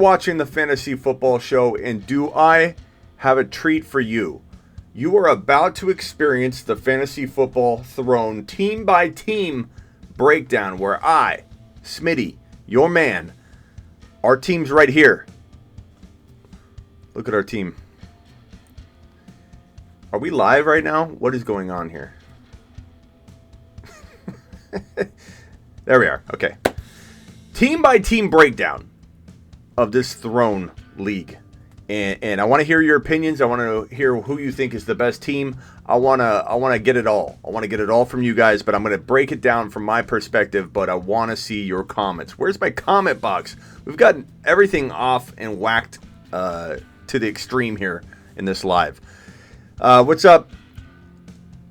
watching the Fantasy Football Show, and do I have a treat for you? You are about to experience the Fantasy Football Throne team-by-team breakdown where I, Smitty, your man, our team's right here. Look at our team. Are we live right now? What is going on here? There we are. Okay. Team-by-team breakdown of this Throne League. And I want to hear your opinions. I want to hear who you think is the best team. I want to get it all. I want to get it all from you guys, but I'm going to break it down from my perspective, but I want to see your comments. Where's my comment box? We've gotten everything off and whacked to the extreme here in this live. What's up?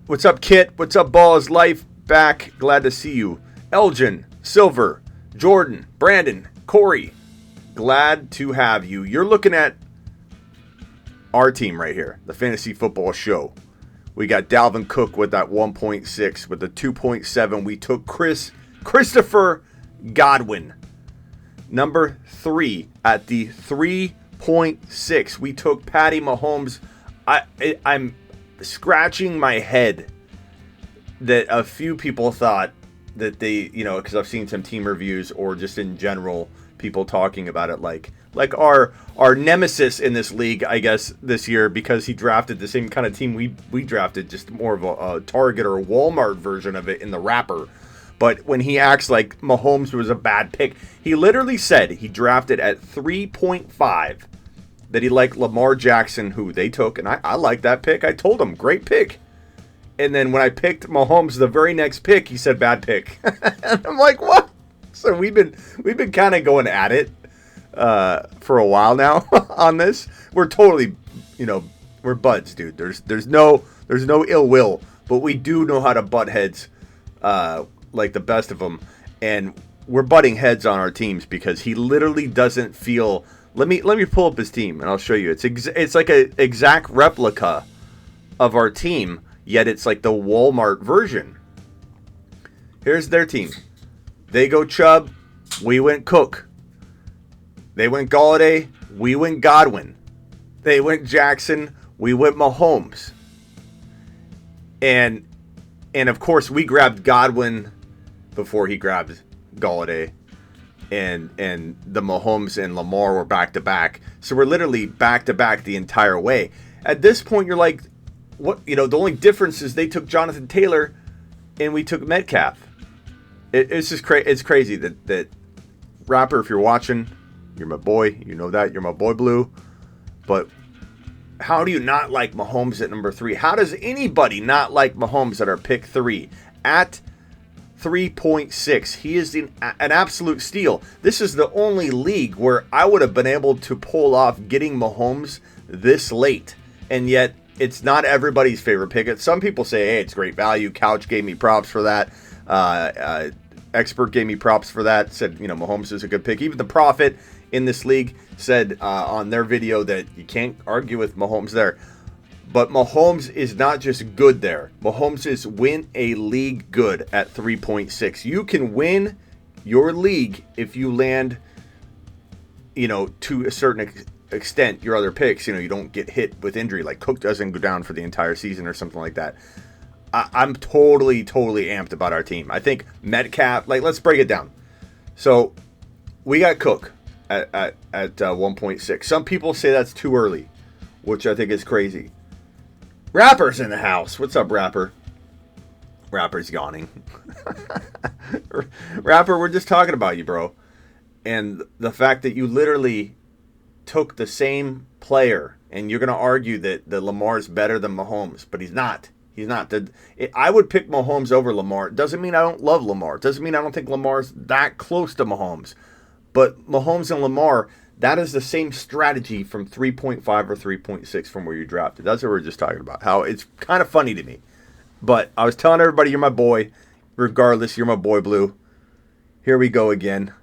What's up, Kit? What's up, Ball is Life? Back. Glad to see you. Elgin, Silver, Jordan, Brandon, Corey. Glad to have you. You're looking at our team right here, the Fantasy Football Show. We got Dalvin Cook with that 1.6. With the 2.7, we took Christopher Godwin. Number 3 at the 3.6. We took Patty Mahomes. I'm scratching my head that a few people thought that they, because I've seen some team reviews or just in general people talking about it like our nemesis in this league, I guess, this year, because he drafted the same kind of team we drafted, just more of a Target or a Walmart version of it in the wrapper. But when he acts like Mahomes was a bad pick, he literally said he drafted at 3.5 that he liked Lamar Jackson, who they took, and I like that pick. I told him, great pick. And then when I picked Mahomes the very next pick, he said bad pick. And I'm like, what? So we've been kind of going at it for a while now on this. We're totally, we're buds, dude. There's no ill will, but we do know how to butt heads like the best of them, and we're butting heads on our teams because he literally doesn't feel. Let me pull up his team and I'll show you. It's like a exact replica of our team, yet it's like the Walmart version. Here's their team. They go Chubb, we went Cook. They went Galladay, we went Godwin. They went Jackson, we went Mahomes. And of course we grabbed Godwin before he grabbed Galladay. And the Mahomes and Lamar were back to back. So we're literally back to back the entire way. At this point you're like, what, the only difference is they took Jonathan Taylor and we took Metcalf. It's just it's crazy that Rapper, if you're watching, you're my boy. You know that. You're my boy Blue. But how do you not like Mahomes at number 3? How does anybody not like Mahomes at our pick 3? At 3.6. He is an absolute steal. This is the only league where I would have been able to pull off getting Mahomes this late. And yet, it's not everybody's favorite pick. Some people say, hey, it's great value. Couch gave me props for that. Expert gave me props for that. Said, Mahomes is a good pick. Even the Prophet in this league said on their video that you can't argue with Mahomes there. But Mahomes is not just good there. Mahomes is win a league good at 3.6. You can win your league if you land, to a certain extent, your other picks. You don't get hit with injury. Like Cook doesn't go down for the entire season or something like that. I'm totally amped about our team. I think Metcalf, let's break it down. So we got Cook at 1.6. Some people say that's too early, which I think is crazy. Rapper's in the house. What's up, Rapper? Rapper's yawning. Rapper, we're just talking about you, bro. And the fact that you literally took the same player, and you're going to argue that Lamar's better than Mahomes, but he's not. He's not. I would pick Mahomes over Lamar. It doesn't mean I don't love Lamar. It doesn't mean I don't think Lamar's that close to Mahomes. But Mahomes and Lamar, that is the same strategy from 3.5 or 3.6 from where you drafted. That's what we were just talking about. How it's kind of funny to me. But I was telling everybody, you're my boy. Regardless, you're my boy, Blue. Here we go again.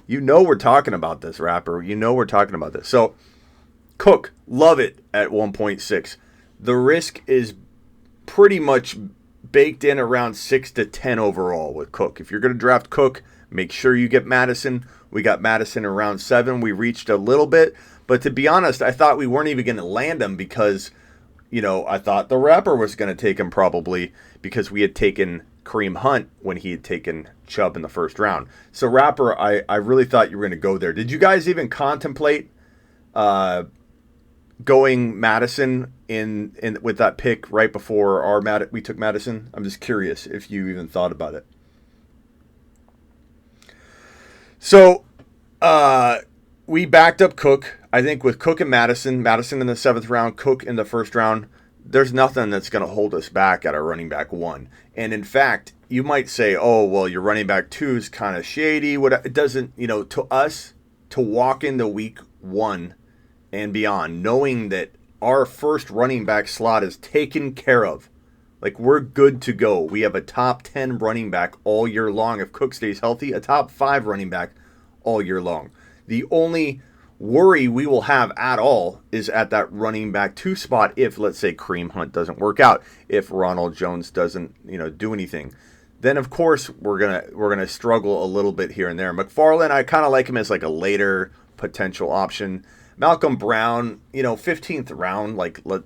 We're talking about this, Rapper. We're talking about this. So, Cook, love it at 1.6. The risk is pretty much baked in around 6 to 10 overall with Cook. If you're going to draft Cook, Make sure you get Madison. We got Madison in round 7. We reached a little bit. But to be honest, I thought we weren't even going to land him because, I thought the Rapper was going to take him probably because we had taken Kareem Hunt when he had taken Chubb in the first round. So Rapper, I really thought you were going to go there. Did you guys even contemplate going Madison in with that pick right before we took Madison? I'm just curious if you even thought about it. So we backed up Cook. I think with Cook and Madison in the 7th round, Cook in the 1st round, there's nothing that's going to hold us back at our running back 1. And in fact, you might say, oh, well, your running back 2 is kind of shady. It doesn't, to us, to walk into week 1 and beyond, knowing that our first running back slot is taken care of. Like, we're good to go. We have a top 10 running back all year long. If Cook stays healthy, a top 5 running back all year long. The only worry we will have at all is at that running back 2 spot if, let's say, Kareem Hunt doesn't work out, if Ronald Jones doesn't, do anything. Then, of course, we're gonna struggle a little bit here and there. McFarland, I kind of like him as like a later potential option. Malcolm Brown, 15th round,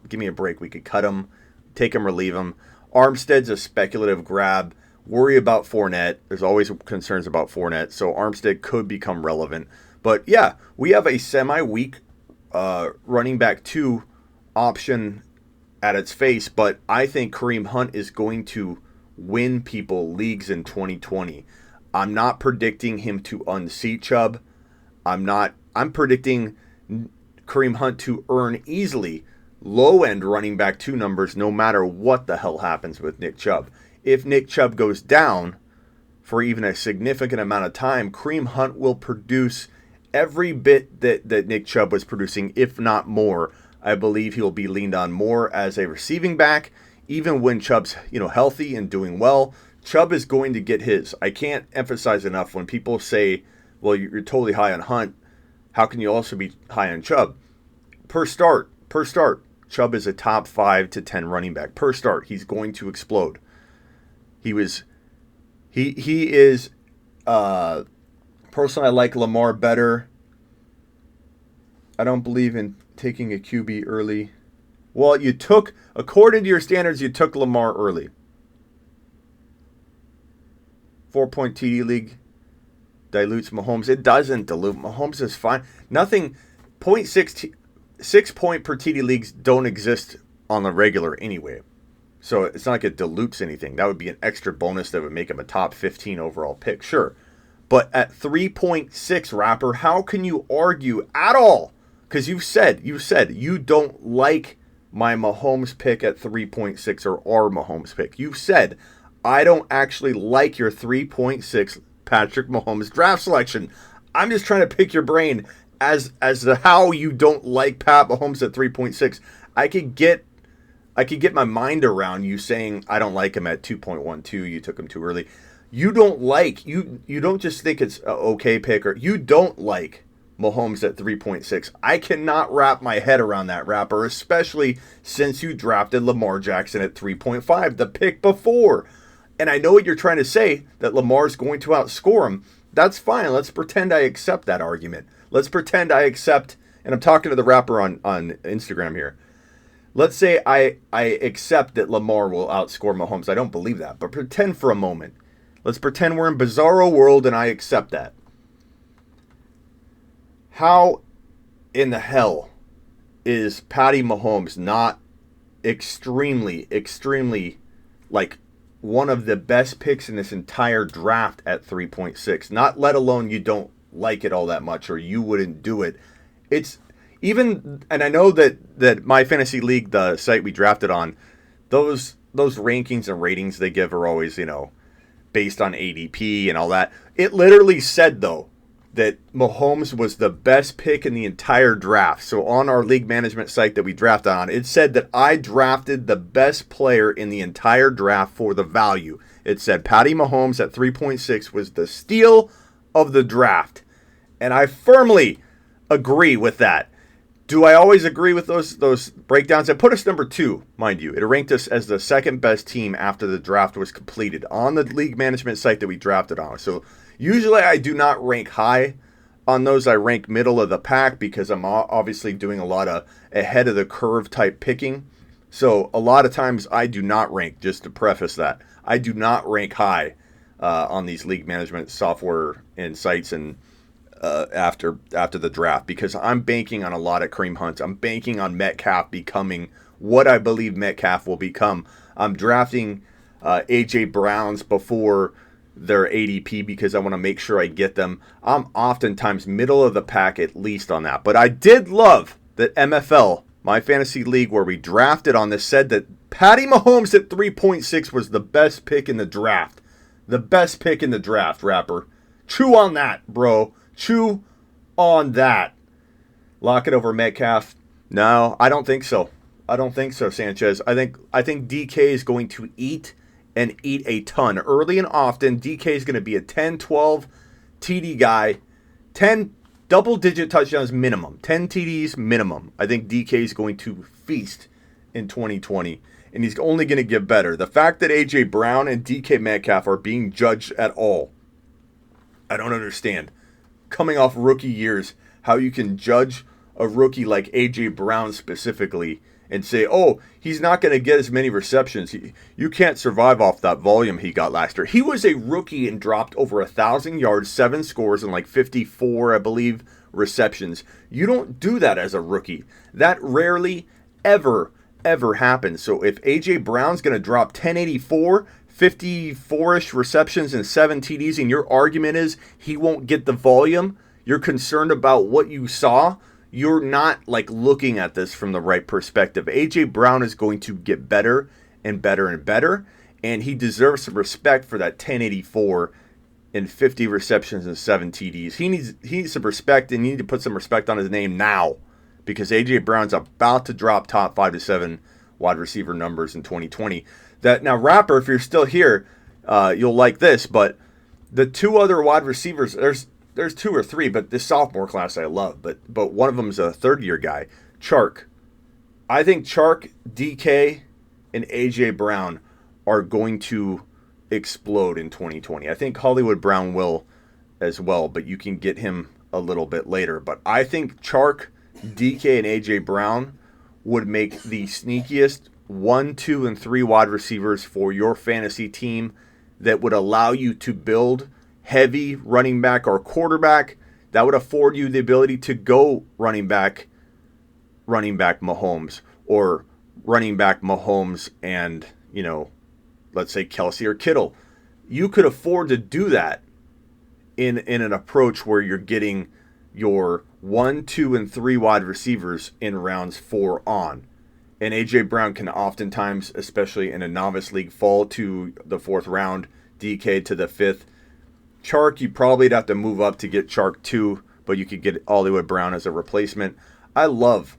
give me a break. We could cut him, take him, relieve him. Armstead's a speculative grab. Worry about Fournette. There's always concerns about Fournette, so Armstead could become relevant. But yeah, we have a semi-weak running back 2 option at its face, but I think Kareem Hunt is going to win people leagues in 2020. I'm not predicting him to unseat Chubb. I'm predicting Kareem Hunt to earn easily low-end running back 2 numbers no matter what the hell happens with Nick Chubb. If Nick Chubb goes down for even a significant amount of time, Kareem Hunt will produce every bit that Nick Chubb was producing, if not more. I believe he'll be leaned on more as a receiving back. Even when Chubb's healthy and doing well, Chubb is going to get his. I can't emphasize enough when people say, well, you're totally high on Hunt. How can you also be high on Chubb? Per start, Chubb is a top 5 to 10 running back. Per start, he's going to explode. He is personally, I like Lamar better. I don't believe in taking a QB early. Well, according to your standards, you took Lamar early. 4-point TD league dilutes Mahomes. It doesn't dilute. Mahomes is fine. Nothing. 6 point per TD leagues don't exist on the regular anyway. So it's not like it dilutes anything. That would be an extra bonus that would make him a top 15 overall pick. Sure. But at 3.6, Rapper, how can you argue at all? Because you said you don't like my Mahomes pick at 3.6 or our Mahomes pick. You said, I don't actually like your 3.6 Patrick Mahomes draft selection. I'm just trying to pick your brain as to how you don't like Pat Mahomes at 3.6. I could get my mind around you saying I don't like him at 2.12. You took him too early. You don't just think it's an okay pick, or you don't like Mahomes at 3.6. I cannot wrap my head around that, Rapper, especially since you drafted Lamar Jackson at 3.5, the pick before. And I know what you're trying to say, that Lamar's going to outscore him. That's fine. Let's pretend I accept that argument. Let's pretend I accept, and I'm talking to the Rapper on Instagram here. Let's say I accept that Lamar will outscore Mahomes. I don't believe that, but pretend for a moment. Let's pretend we're in bizarro world and I accept that. How in the hell is Patty Mahomes not extremely, like one of the best picks in this entire draft at 3.6? Not let alone you don't like it all that much or you wouldn't do it. It's even, and I know that My Fantasy League, the site we drafted on, those rankings and ratings they give are always, based on ADP and all that. It literally said, though, that Mahomes was the best pick in the entire draft. So on our league management site that we drafted on, it said that I drafted the best player in the entire draft for the value. It said Patty Mahomes at 3.6 was the steal of the draft. And I firmly agree with that. Do I always agree with those breakdowns? It put us number 2, mind you. It ranked us as the second best team after the draft was completed on the league management site that we drafted on. So Usually I do not rank high on those. I rank middle of the pack because I'm obviously doing a lot of ahead of the curve type picking. So a lot of times I do not rank, just to preface that, I do not rank high on these league management software and sites and after the draft, because I'm banking on a lot of Kareem Hunts. I'm banking on Metcalf becoming what I believe Metcalf will become. I'm drafting A.J. Browns before their ADP because I want to make sure I get them. I'm oftentimes middle of the pack at least on that. But I did love that MFL, my fantasy league where we drafted on this, said that Patty Mahomes at 3.6 was the best pick in the draft. The best pick in the draft, Rapper. Chew on that, bro. Chew on that. Lock it over Metcalf. No, I don't think so. I don't think so, Sanchez. I think DK is going to eat and eat a ton. Early and often, DK is going to be a 10, 12 TD guy. 10 double-digit touchdowns minimum. 10 TDs minimum. I think DK is going to feast in 2020. And he's only going to get better. The fact that A.J. Brown and DK Metcalf are being judged at all, I don't understand. Coming off rookie years, how you can judge a rookie like A.J. Brown specifically and say, oh, he's not going to get as many receptions. You can't survive off that volume he got last year. He was a rookie and dropped over 1,000 yards, 7 scores, and like 54, I believe, receptions. You don't do that as a rookie. That rarely ever happens. So if A.J. Brown's going to drop 1084, 54-ish receptions and 7 TDs, and your argument is he won't get the volume, you're concerned about what you saw, you're not like looking at this from the right perspective. A.J. Brown is going to get better and better and better, and he deserves some respect for that 1084 and 50 receptions and 7 TDs. He needs some respect, and you need to put some respect on his name now, because A.J. Brown's about to drop top 5 to 7 wide receiver numbers in 2020. Now, Rapper, if you're still here, you'll like this, but the 2 other wide receivers, there's 2 or 3, but this sophomore class I love, but one of them is a third-year guy, Chark. I think Chark, DK, and A.J. Brown are going to explode in 2020. I think Hollywood Brown will as well, but you can get him a little bit later. But I think Chark, DK, and A.J. Brown would make the sneakiest 1, 2, and 3 wide receivers for your fantasy team that would allow you to build heavy running back or quarterback. That would afford you the ability to go running back Mahomes, or running back Mahomes and, let's say Kelsey or Kittle. You could afford to do that in an approach where you're getting your 1, 2, and 3 wide receivers in rounds 4 on. And A.J. Brown can oftentimes, especially in a novice league, fall to the 4th round, DK to the 5th. Chark, you probably have to move up to get Chark 2, but you could get Hollywood Brown as a replacement. I love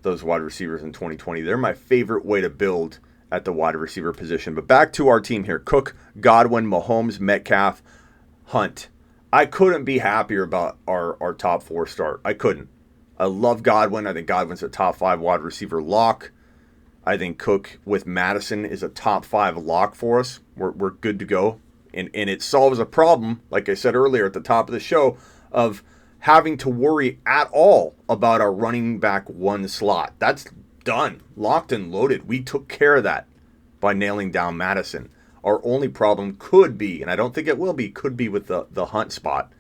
those wide receivers in 2020. They're my favorite way to build at the wide receiver position. But back to our team here. Cook, Godwin, Mahomes, Metcalf, Hunt. I couldn't be happier about our top 4 start. I couldn't. I love Godwin. I think Godwin's a top 5 wide receiver lock. I think Cook with Madison is a top 5 lock for us. We're good to go. And it solves a problem, like I said earlier at the top of the show, of having to worry at all about our running back 1 slot. That's done. Locked and loaded. We took care of that by nailing down Madison. Our only problem could be, and I don't think it will be, could be with the Hunt spot.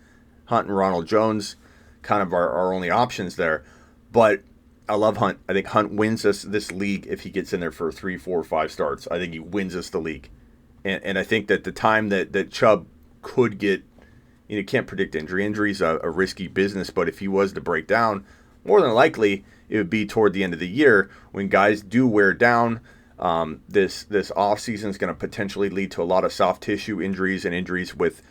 Hunt and Ronald Jones, kind of our only options there. But I love Hunt. I think Hunt wins us this league if he gets in there for 3, 4, 5 starts. I think he wins us the league. And I think that the time that Chubb could get, you can't predict injury. Injury's a risky business, but if he was to break down, more than likely it would be toward the end of the year when guys do wear down. This offseason is going to potentially lead to a lot of soft tissue injuries and injuries with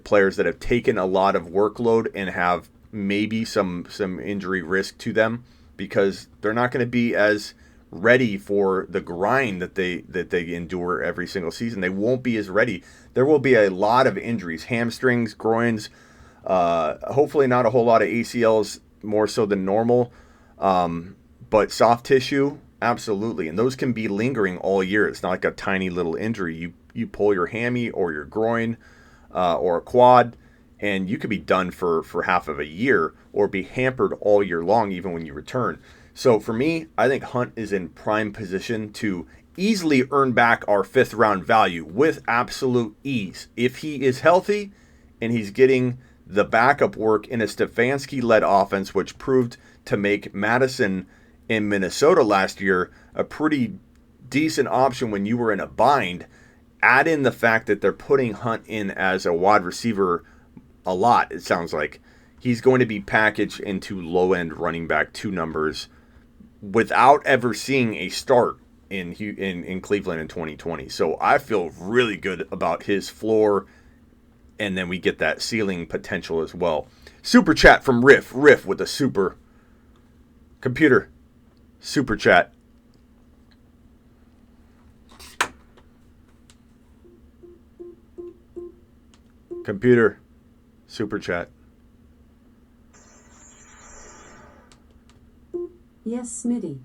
players that have taken a lot of workload and have maybe some injury risk to them because they're not going to be as ready for the grind that they endure every single season. They won't be as ready. There will be a lot of injuries, hamstrings, groins, hopefully not a whole lot of ACLs, more so than normal, but soft tissue, absolutely. And those can be lingering all year. It's not like a tiny little injury. You pull your hammy or your groin or a quad, and you could be done for half of a year or be hampered all year long, even when you return. So for me, I think Hunt is in prime position to easily earn back our 5th round value with absolute ease. If he is healthy and he's getting the backup work in a Stefanski-led offense, which proved to make Madison in Minnesota last year a pretty decent option when you were in a bind. Add in the fact that they're putting Hunt in as a wide receiver a lot, it sounds like. He's going to be packaged into low-end running back 2 numbers without ever seeing a start in Cleveland in 2020. So I feel really good about his floor, and then we get that ceiling potential as well. Super chat from Riff with a super. Computer, super chat. Computer, super chat. Yes, Smitty.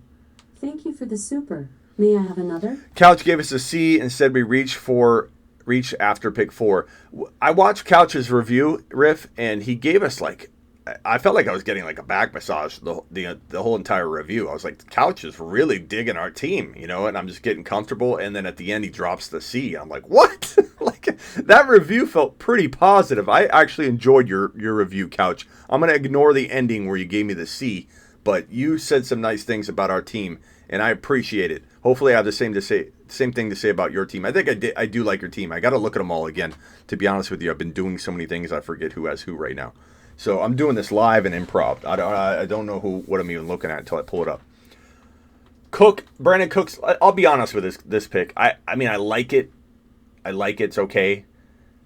Thank you for the super. May I have another? Couch gave us a C and said we reach after pick 4. I watched Couch's review, Riff, and he gave us I felt like I was getting like a back massage the whole entire review. I was like, Couch is really digging our team, and I'm just getting comfortable. And then at the end, he drops the C. I'm like, what? That review felt pretty positive. I actually enjoyed your review, Couch. I'm going to ignore the ending where you gave me the C, but you said some nice things about our team, and I appreciate it. Hopefully I have the same thing to say about your team. I think I do like your team. I got to look at them all again. To be honest with you, I've been doing so many things, I forget who has who right now. So I'm doing this live and improv. I don't know what I'm even looking at until I pull it up. Brandon Cooks. I'll be honest with this pick. I mean, I like it. It's okay,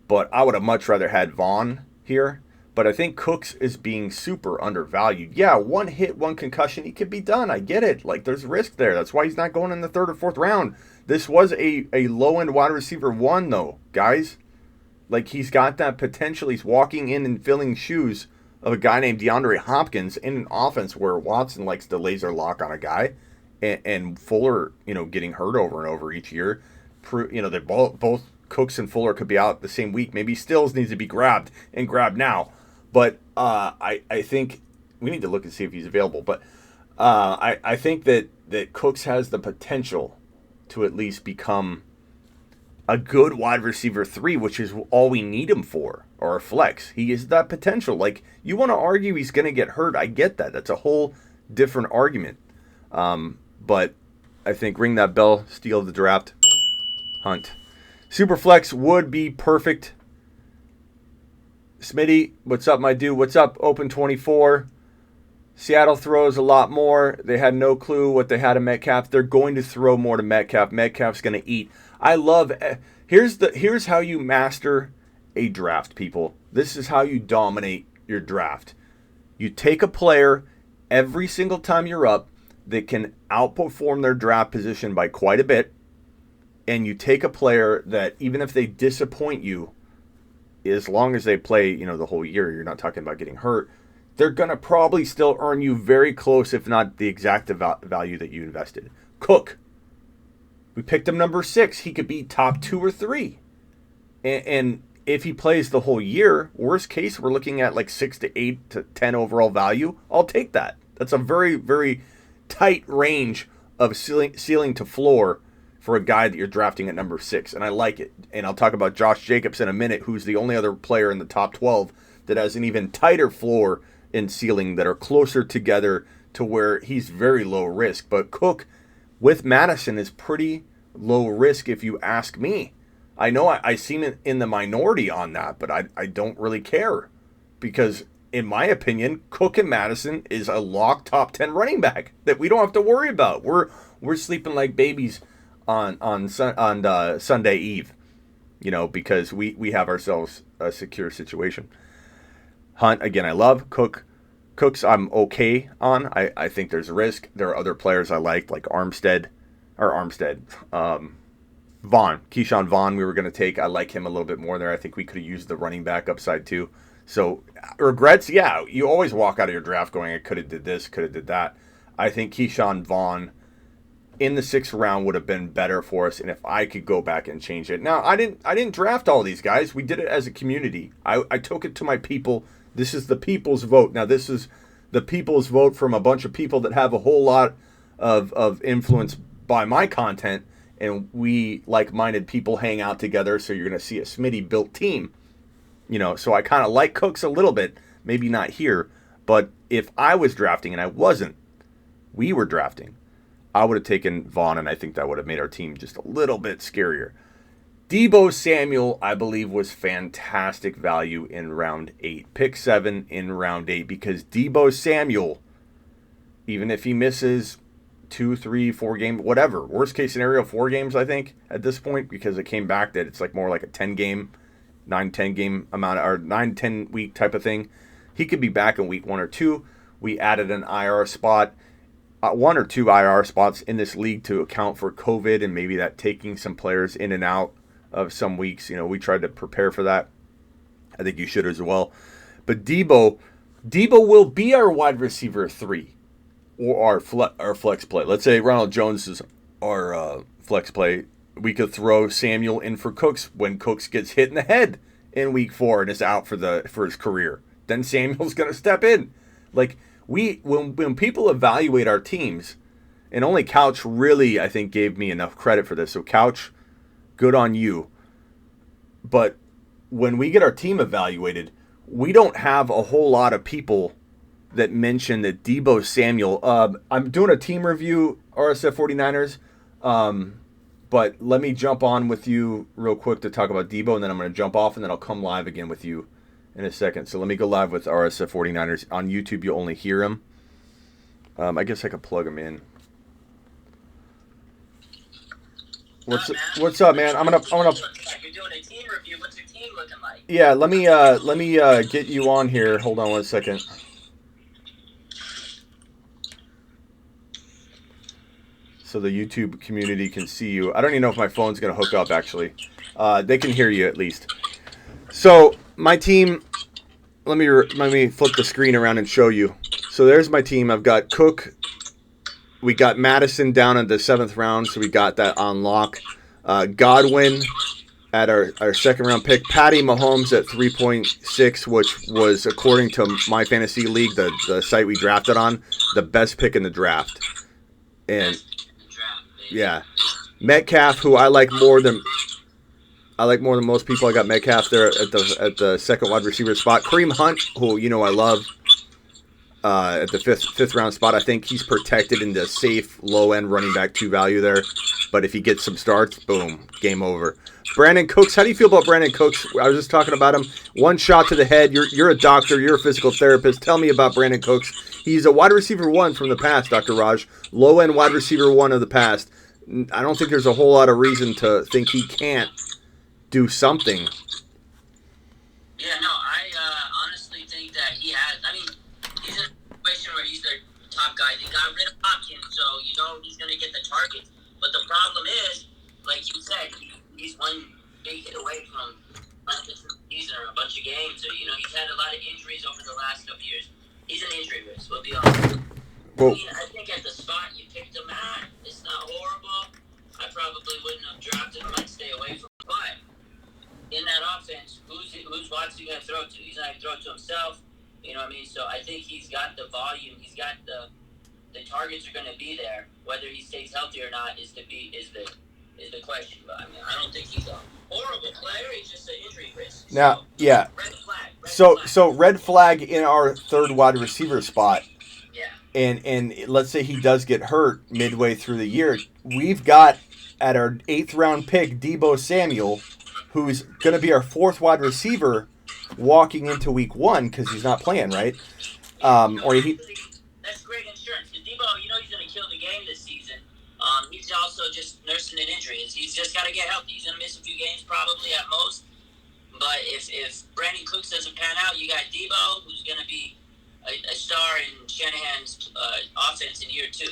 but I would have much rather had Vaughn here. But I think Cooks is being super undervalued. Yeah, 1 hit, 1 concussion, he could be done. I get it. There's risk there. That's why he's not going in the 3rd or 4th round. This was a low-end wide receiver 1, though, guys. He's got that potential. He's walking in and filling shoes of a guy named DeAndre Hopkins in an offense where Watson likes to laser lock on a guy, and Fuller, getting hurt over and over each year. They both Cooks and Fuller could be out the same week. Maybe Stills needs to be grabbed now. But I think we need to look and see if he's available. But I think that Cooks has the potential to at least become a good wide receiver 3, which is all we need him for, or a flex. He is that potential. You want to argue he's going to get hurt. I get that. That's a whole different argument. But I think ring that bell, steal the draft, Hunt. Superflex would be perfect. Smitty, what's up, my dude? What's up, Open 24? Seattle throws a lot more. They had no clue what they had in Metcalf. They're going to throw more to Metcalf. Metcalf's going to eat. I love. Here's how you master a draft, people. This is how you dominate your draft. You take a player every single time you're up that can outperform their draft position by quite a bit, and you take a player that even if they disappoint you, as long as they play, the whole year, you're not talking about getting hurt, they're going to probably still earn you very close, if not the exact value that you invested. Cook. We picked him number 6. He could be top 2 or 3. And if he plays the whole year, worst case, we're looking at 6 to 8 to 10 overall value. I'll take that. That's a very, very tight range of ceiling to floor for a guy that you're drafting at number 6, and I like it. And I'll talk about Josh Jacobs in a minute, who's the only other player in the top 12 that has an even tighter floor and ceiling that are closer together to where he's very low risk. But Cook with Madison is pretty low risk if you ask me. I know I seem in the minority on that, but I don't really care because, in my opinion, Cook and Madison is a lock top 10 running back that we don't have to worry about. We're sleeping like babies on Sunday Eve, because we have ourselves a secure situation. Hunt, again, I love. Cooks I'm okay on. I think there's risk. There are other players I like Keyshawn Vaughn we were going to take. I like him a little bit more there. I think we could have used the running back upside too. So regrets, yeah, you always walk out of your draft going, I could have did this, could have did that. I think Keyshawn Vaughn in the 6th round would have been better for us, and if I could go back and change it. Now, I didn't draft all these guys. We did it as a community. I took it to my people. This is the people's vote. Now, this is the people's vote from a bunch of people that have a whole lot of influence by my content, and we like-minded people hang out together, so you're going to see a Smitty built team. So I kind of like Cooks a little bit, maybe not here, but if I was drafting, and I wasn't, we were drafting, I would have taken Vaughn, and I think that would have made our team just a little bit scarier. Deebo Samuel, I believe, was fantastic value in round 8. Pick 7 in round 8, because Deebo Samuel, even if he misses 2, 3, 4 games, whatever, worst case scenario, 4 games, I think, at this point, because it came back that it's more like a 10-game, 9-10 game amount, or 9-10 week type of thing. He could be back in week 1 or 2. We added an IR spot. 1 or 2 IR spots in this league to account for COVID and maybe that taking some players in and out of some weeks. We tried to prepare for that. I think you should as well. But Deebo will be our wide receiver 3 or our flex play. Let's say Ronald Jones is our flex play. We could throw Samuel in for Cooks when Cooks gets hit in the head in week 4 and is out for his career. Then Samuel's going to step in. When people evaluate our teams, and only Couch really, I think, gave me enough credit for this. So Couch, good on you. But when we get our team evaluated, we don't have a whole lot of people that mention that Deebo Samuel. I'm doing a team review, RSF 49ers, but let me jump on with you real quick to talk about Deebo, and then I'm going to jump off, and then I'll come live again with you in a second. So let me go live with RSF 49ers. On YouTube, you'll only hear him. I guess I could plug him in. What's up, man? I'm gonna. You're doing a team review. What's your team looking like? Yeah, let me get you on here. Hold on 1 second. So the YouTube community can see you. I don't even know if my phone's gonna hook up. Actually, they can hear you at least. So my team. Let me flip the screen around and show you. So there's my team. I've got Cook. We got Madison down in the 7th round, so we got that on lock. Godwin at our second round pick. Patty Mahomes at 3.6, which was, according to my fantasy league, the site we drafted on, the best pick in the draft. And yeah, Metcalf, who I like more than most people. I got Metcalf there at the second wide receiver spot. Kareem Hunt, who I love. At the fifth round spot, I think he's protected in the safe low end running back 2 value there. But if he gets some starts, boom, game over. Brandon Cooks, how do you feel about Brandon Cooks? I was just talking about him. 1 shot to the head. You're a doctor. You're a physical therapist. Tell me about Brandon Cooks. He's a wide receiver 1 from the past, Dr. Raj. Low end wide receiver 1 of the past. I don't think there's a whole lot of reason to think he can't do something. Yeah, no, I honestly think that he has. I mean, he's in a situation where he's their top guy. They got rid of Hopkins, so he's going to get the targets. But the problem is, like you said, he's one big hit away from not just the season or a bunch of games. Or he's had a lot of injuries over the last couple years. He's an injury risk. We'll be honest. I think at the spot you picked him at, it's not horrible. I probably wouldn't have drafted him. I'd stay away from him. But in that offense, who's Watson going to throw to? He's not going to throw it to himself. You know what I mean? So I think he's got the volume. He's got the targets are going to be there. Whether he stays healthy or not is the question. But I mean, I don't think he's a horrible player. He's just an injury risk. Now, yeah. Red flag. So red flag in our 3rd wide receiver spot. Yeah. And let's say he does get hurt midway through the year. We've got at our 8th round pick Deebo Samuel, who's going to be our 4th wide receiver walking into week 1 because he's not playing, right? That's great insurance. Deebo, he's going to kill the game this season. He's also just nursing an injury. He's just got to get healthy. He's going to miss a few games probably at most. But if Brandon Cooks doesn't pan out, you got Deebo, who's going to be a star in Shanahan's offense in year 2.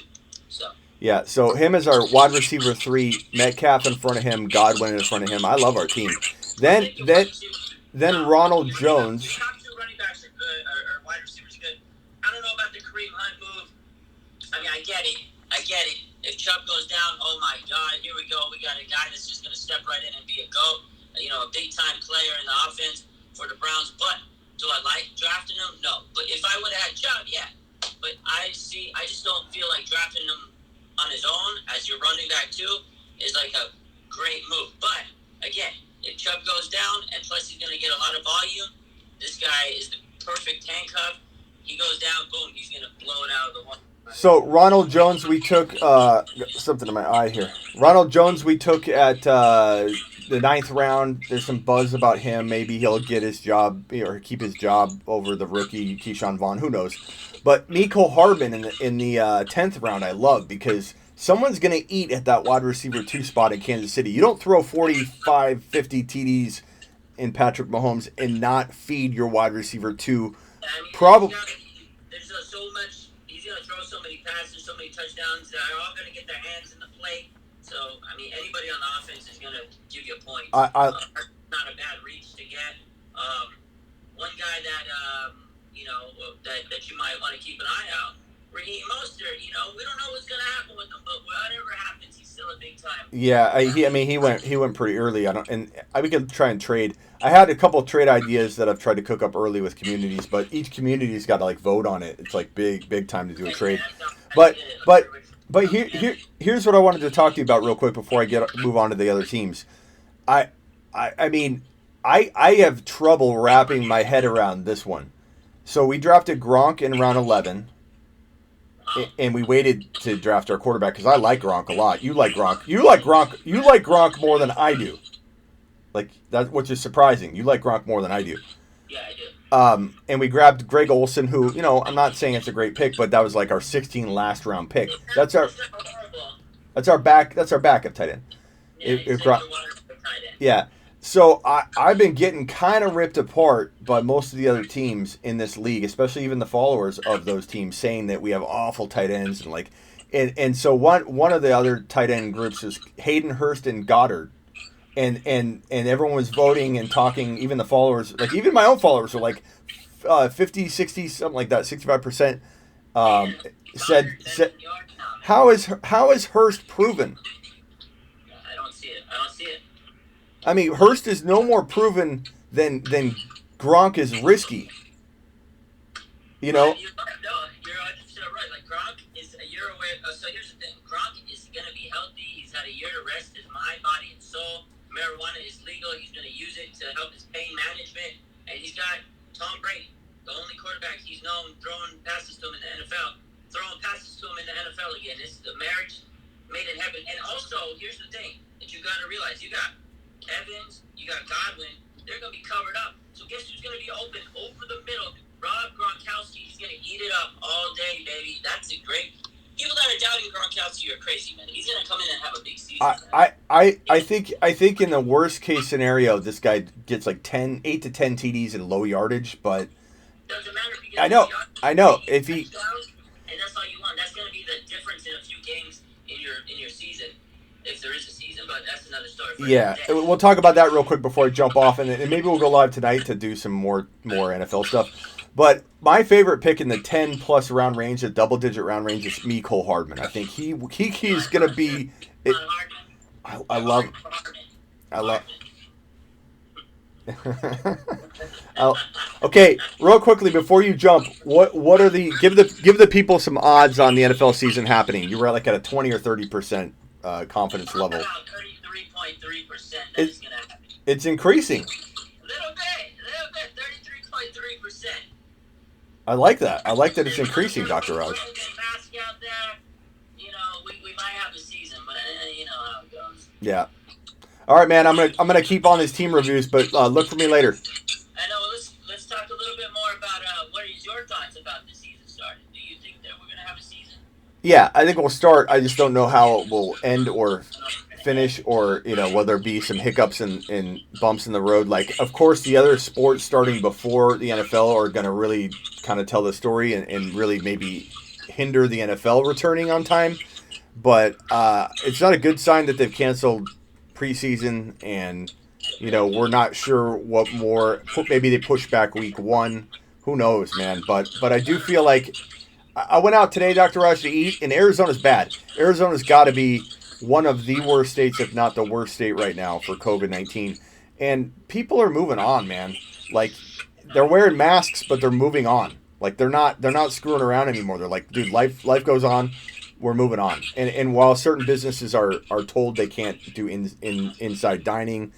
So. Yeah, so him as our wide receiver 3, Metcalf in front of him, Godwin in front of him. I love our team. Then Ronald Jones. The top 2 running backs are good, or wide receivers are good. I don't know about the Kareem Hunt move. I mean, I get it. if Chubb goes down, oh my God, here we go. We got a guy that's just going to step right in and be a GOAT, a big-time player in the offense for the Browns. But do I like drafting him? No. But if I would have had Chubb, yeah. But I just don't feel like drafting him on his own as your running back too is like a great move. But again, if Chubb goes down and plus he's going to get a lot of volume, this guy is the perfect handcuff. He goes down, boom, he's going to blow it out of the one. So Ronald Jones, we took something in my eye here. Ronald Jones, we took at the 9th round. There's some buzz about him. Maybe he'll get his job or keep his job over the rookie Keyshawn Vaughn. Who knows? But Mecole Hardman in the 10th round, I love because someone's going to eat at that wide receiver 2 spot in Kansas City. You don't throw 45, 50 TDs in Patrick Mahomes and not feed your wide receiver 2. Probably. There's so much. He's going to throw so many passes, so many touchdowns that are all going to get their hands in the plate. So, anybody on the offense is going to give you a point. Not a bad reach to get. One guy that, that you might want to keep an eye out, Raheem Mostert. We don't know what's going to happen with him, but whatever happens, he's still a big time. Yeah, he went pretty early. We could try and trade. I had a couple of trade ideas that I've tried to cook up early with communities, but each community's got to vote on it. It's big time to do a trade. But here's what I wanted to talk to you about real quick before I move on to the other teams. I have trouble wrapping my head around this one. So we drafted Gronk in round 11. And we waited to draft our quarterback because I like Gronk a lot. You like Gronk. You like Gronk more than I do. That, which is surprising. You like Gronk more than I do. Yeah, I do. And we grabbed Greg Olsen, who I'm not saying it's a great pick, but that was our 16 last round pick. That's our backup tight end. Yeah. So I've been getting kind of ripped apart by most of the other teams in this league, especially even the followers of those teams, saying that we have awful tight ends and so one of the other tight end groups is Hayden Hurst and Goddard, and everyone was voting and talking. Even the followers, even my own followers, were 50, 60, something like that, 65%. Said how is Hurst proven? I don't see it. Hurst is no more proven than Gronk is risky. You're 100% right. Gronk is a year away. So here's the thing. Gronk is going to be healthy. He's had a year to rest his mind, body, and soul. Marijuana is legal. He's going to use it to help his pain management. And he's got Tom Brady, the only quarterback he's known throwing passes to him in the NFL. Throwing passes to him in the NFL again. This is the marriage made in heaven. And also, here's the thing that you got to realize. You got Evans, you got Godwin, they're going to be covered up. So guess who's going to be open over the middle? Rob Gronkowski. He's going to eat it up all day, baby. That's a great... People that are doubting Gronkowski are crazy, man. He's going to come in and have a big season. I think in the worst case scenario, this guy gets 8 to 10 TDs in low yardage, but... Doesn't matter if he gets I know. If he... And that's all you want. That's going to be the difference in a few games in your season. If there is a season, but that's another story. Yeah, we'll talk about that real quick before I jump off, and maybe we'll go live tonight to do some more NFL stuff. But my favorite pick in the 10-plus round range, the double-digit round range, is Mecole Hardman. I think he's going to be. I love. Okay, real quickly before you jump, what are the give the people some odds on the NFL season happening? You were at a 20 or 30% confidence level. 33.3%. That's gonna happen. It's increasing. A little bit, 33.3%. I like that. I like that it's increasing, Dr. Raj. Out there, we might have a season, but you know how it goes. Yeah. All right, man. I'm gonna keep on his team reviews, but look for me later. I know. Let's talk a little bit more about what is your thoughts about the season starting. Do you think that we're gonna have a season? Yeah, I think we'll start. I just don't know how it will end or finish, or will there be some hiccups and bumps in the road. Of course, the other sports starting before the NFL are going to really kind of tell the story and really maybe hinder the NFL returning on time. But it's not a good sign that they've canceled preseason, and we're not sure what more. Maybe they push back week 1. Who knows, man? But I do feel like I went out today, Dr. Raj, to eat, and Arizona's bad. Arizona's got to be one of the worst states, if not the worst state right now for COVID-19. And people are moving on, man. Like, they're wearing masks, but they're moving on. Like, they're not screwing around anymore. They're like, dude, life goes on. We're moving on. And while certain businesses are told they can't do inside dining,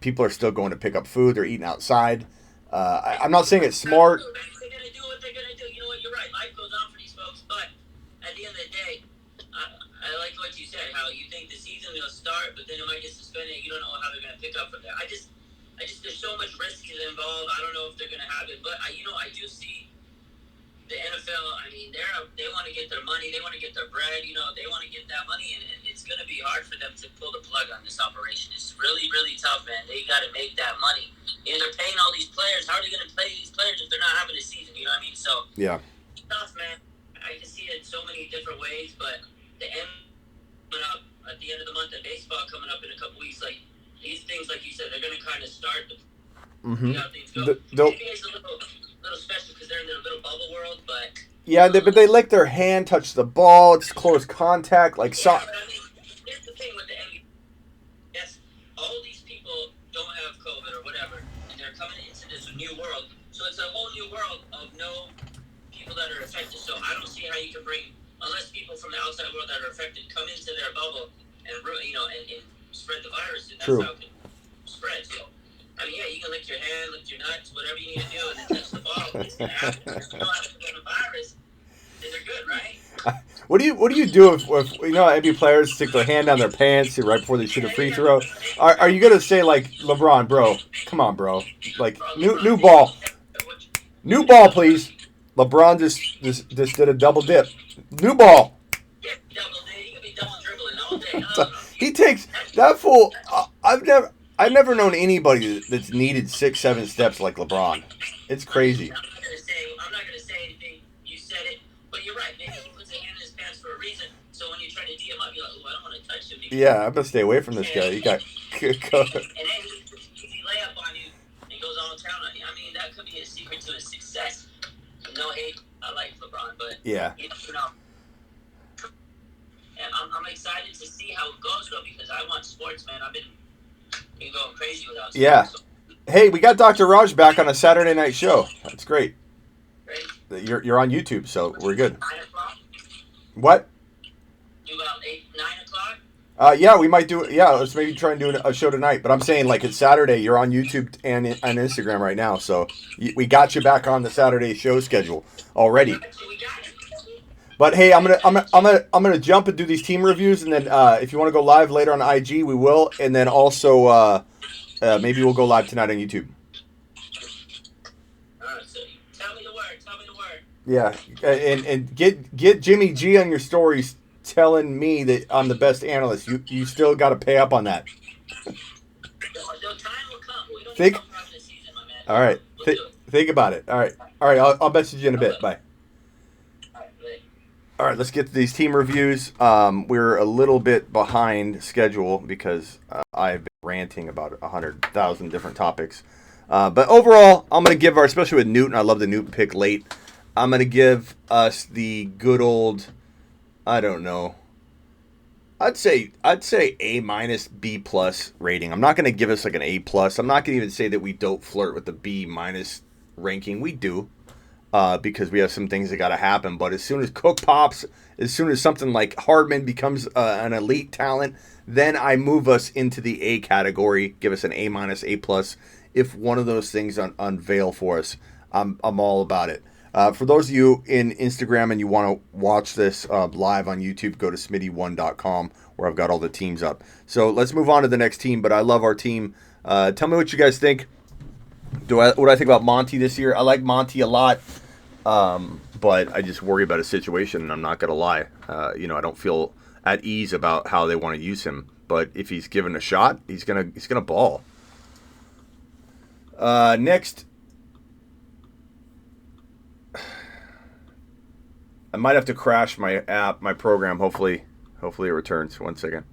people are still going to pick up food. They're eating outside. I'm not saying it's smart. They're gonna do what they're gonna do. You know what? You're right. Life goes on for these folks, but at the end of the day, I like what you said. How you think the season will start, but then it might get suspended. You don't know how they're gonna pick up from there. I just there's so much risk involved. I don't know if they're gonna have it, but I do see the NFL. I mean, they want to get their money. They want to get their bread. You know, they want to get that money, and it's gonna be hard for them to pull the plug on this operation. It's really, really tough, man. They got to make that money. And they're paying all these players. How are they going to play these players if they're not having a season? You know what I mean? So Yeah. it's tough, man. I can see it so many different ways, but the end coming up at the end of the month and baseball coming up in a couple weeks, like these things, like you said, they're going to kind of start to see how things go. NBA's a little special because they're in their little bubble world, but Yeah, but they lick their hand, touch the ball. It's close contact, like yeah, but I mean, here's the thing with the NBA. Yes, all these people don't have COVID or whatever, and they're coming into this new world. So it's a whole new world of no people that are affected. So I don't see how you can bring, unless people from the outside world that are affected come into their bubble and and spread the virus. And that's True. how it can spread. So I mean, yeah, you can lick your hand, lick your nuts, whatever you need to do, and then touch the ball. It's gonna happen. If you know how to get a virus, then they're good, right? What do you do if you know NBA players stick their hand down their pants right before they shoot a free throw? Are you gonna say like LeBron, bro? Come on, bro. Like new ball, please. LeBron just did a double dip. New ball. Yeah, double day. You can be double dribbling all day. I don't know. He takes that fool. I've never known anybody that's needed 6-7 steps like LeBron. It's crazy. I'm not gonna say anything. You said it, but you're right. Maybe he puts a hand in his pants for a reason. So when you're trying to DM up, you're like, "Oh, I don't want to touch him." Yeah, I'm gonna stay away from this guy. He got. And then he puts an easy layup on you and goes all town on you. I mean, that could be a secret to his success. No hate. I like LeBron, but Yeah. you know. And I'm excited to see how it goes though, because I want sports, man. I've been going crazy without sports. Yeah. So, Hey, we got Dr. Raj back on a Saturday night show. That's great. great. You're on YouTube, so we're good. 9 o'clock. What? Do about 9 o'clock. Yeah, we might do it. Yeah, let's maybe try and do a show tonight. But I'm saying, like, it's Saturday. You're on YouTube and on Instagram right now, so we got you back on the Saturday show schedule already. So we got it. But hey, I'm gonna jump and do these team reviews, and then if you want to go live later on IG, we will. And then also maybe we'll go live tonight on YouTube. All right, so tell me the word. Tell me the word. Yeah, and get Jimmy G on your stories telling me that I'm the best analyst. You still got to pay up on that. The time will come. We don't Think- need to come this season, my man. All right, We'll do it. think about it. All right. I'll message you in a bit. Bye. All right, later. All right, let's get to these team reviews. We're a little bit behind schedule because I've been ranting about 100,000 different topics. But overall, I'm going to give especially with Newton, I love the Newton pick late. I'm going to give us the good old, I don't know, I'd say A minus B plus rating. I'm not going to give us like an A plus. I'm not going to even say that we don't flirt with the B minus ranking. We do. Because we have some things that got to happen. But as soon as Cook pops, as soon as something like Hardman becomes an elite talent, then I move us into the A category, give us an A minus, A plus. If one of those things unveil for us, I'm all about it. For those of you in Instagram and you want to watch this live on YouTube, go to Smitty1.com where I've got all the teams up. So let's move on to the next team. But I love our team. Tell me what you guys think. What do I think about Monty this year? I like Monty a lot, but I just worry about his situation, and I'm not going to lie. I don't feel at ease about how they want to use him. But if he's given a shot, he's gonna ball. Next, I might have to crash my program. Hopefully it returns. 1 second.